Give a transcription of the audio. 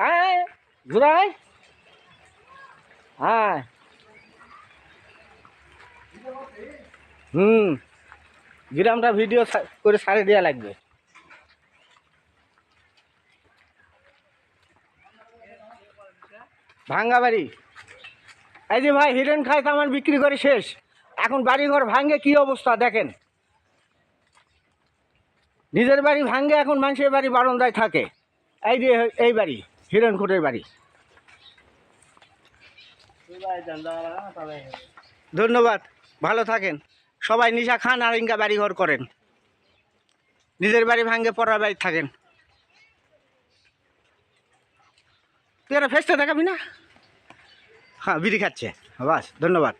আয় ঘুরাই হ্যাঁ গ্রামটা ভিডিও করে ছাড়ে দেওয়া লাগবে। ভাঙ্গা বাড়ি এই যে ভাই হিরেন খায় আমার বিক্রি করে শেষ, এখন বাড়িঘর ভাঙ্গে কি অবস্থা দেখেন। নিজের বাড়ি ভাঙ্গে এখন মানুষের বাড়ি বারান্দায় থাকে। এই যে এই বাড়ি হিরেনখুটের বাড়ি। ধন্যবাদ, ভালো থাকেন সবাই। নিশা খান আর ইনকা বাড়িঘর করেন, নিজের বাড়ি ভাঙ্গে পড়ার বাড়ি থাকেন। তুই একটা ফেসটা দেখাবি না? হ্যাঁ বিড়ি খাচ্ছে, বাস ধন্যবাদ।